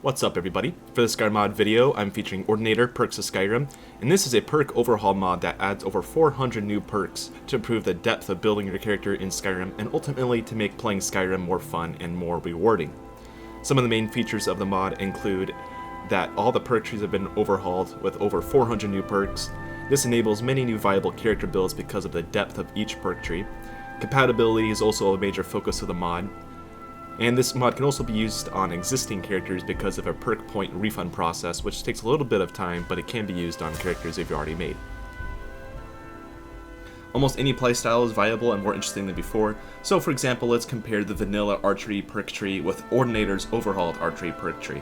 What's up everybody? For this Skyrim mod video, I'm featuring Ordinator, Perks of Skyrim, and this is a perk overhaul mod that adds over 400 new perks to improve the depth of building your character in Skyrim and ultimately to make playing Skyrim more fun and more rewarding. Some of the main features of the mod include that all the perk trees have been overhauled with over 400 new perks. This enables many new viable character builds because of the depth of each perk tree. Compatibility is also a major focus of the mod. And this mod can also be used on existing characters because of a perk point refund process, which takes a little bit of time, but it can be used on characters you've already made. Almost any playstyle is viable and more interesting than before, so for example, let's compare the vanilla archery perk tree with Ordinator's overhauled archery perk tree.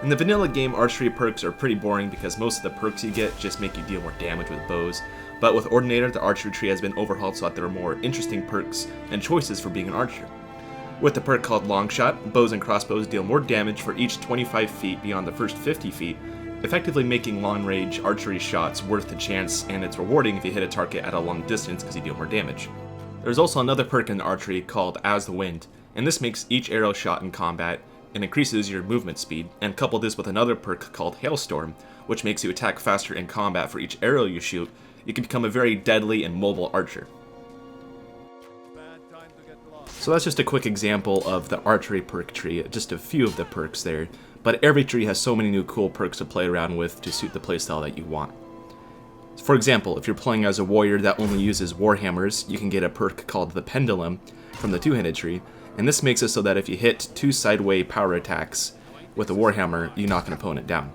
In the vanilla game, archery perks are pretty boring because most of the perks you get just make you deal more damage with bows, but with Ordinator, the archery tree has been overhauled so that there are more interesting perks and choices for being an archer. With the perk called Longshot, bows and crossbows deal more damage for each 25 feet beyond the first 50 feet, effectively making long-range archery shots worth the chance, and it's rewarding if you hit a target at a long distance because you deal more damage. There's also another perk in archery called As the Wind, and this makes each arrow shot in combat and increases your movement speed, and couple this with another perk called Hailstorm, which makes you attack faster in combat for each arrow you shoot. You can become a very deadly and mobile archer. So that's just a quick example of the archery perk tree, just a few of the perks there, but every tree has so many new cool perks to play around with to suit the playstyle that you want. For example, if you're playing as a warrior that only uses warhammers, you can get a perk called the Pendulum from the two-handed tree, and this makes it so that if you hit two sideway power attacks with a warhammer, you knock an opponent down.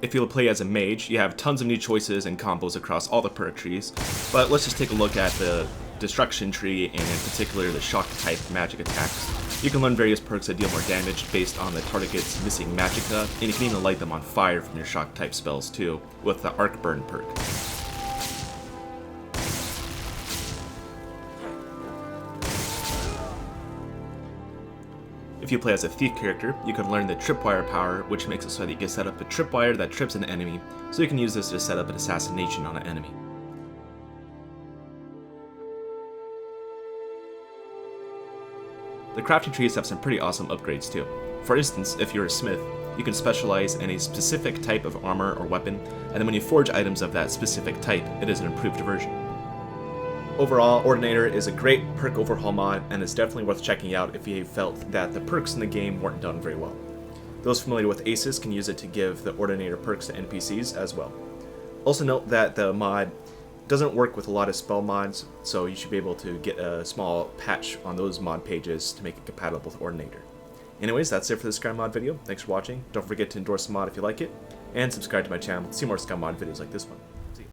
If you play as a mage, you have tons of new choices and combos across all the perk trees, but let's just take a look at the destruction tree and in particular the shock type magic attacks. You can learn various perks that deal more damage based on the target's missing magicka, and you can even light them on fire from your shock type spells too, with the arc burn perk. If you play as a thief character, you can learn the tripwire power, which makes it so that you can set up a tripwire that trips an enemy, so you can use this to set up an assassination on an enemy. The crafty trees have some pretty awesome upgrades too. For instance, if you're a smith, you can specialize in a specific type of armor or weapon, and then when you forge items of that specific type, it is an improved version. Overall, Ordinator is a great perk overhaul mod, and it's definitely worth checking out if you felt that the perks in the game weren't done very well. Those familiar with Aces can use it to give the Ordinator perks to NPCs as well. Also note that the mod doesn't work with a lot of spell mods, so you should be able to get a small patch on those mod pages to make it compatible with Ordinator. Anyways, that's it for this Skyrim mod video. Thanks for watching. Don't forget to endorse the mod if you like it, and subscribe to my channel to see more Skyrim mod videos like this one.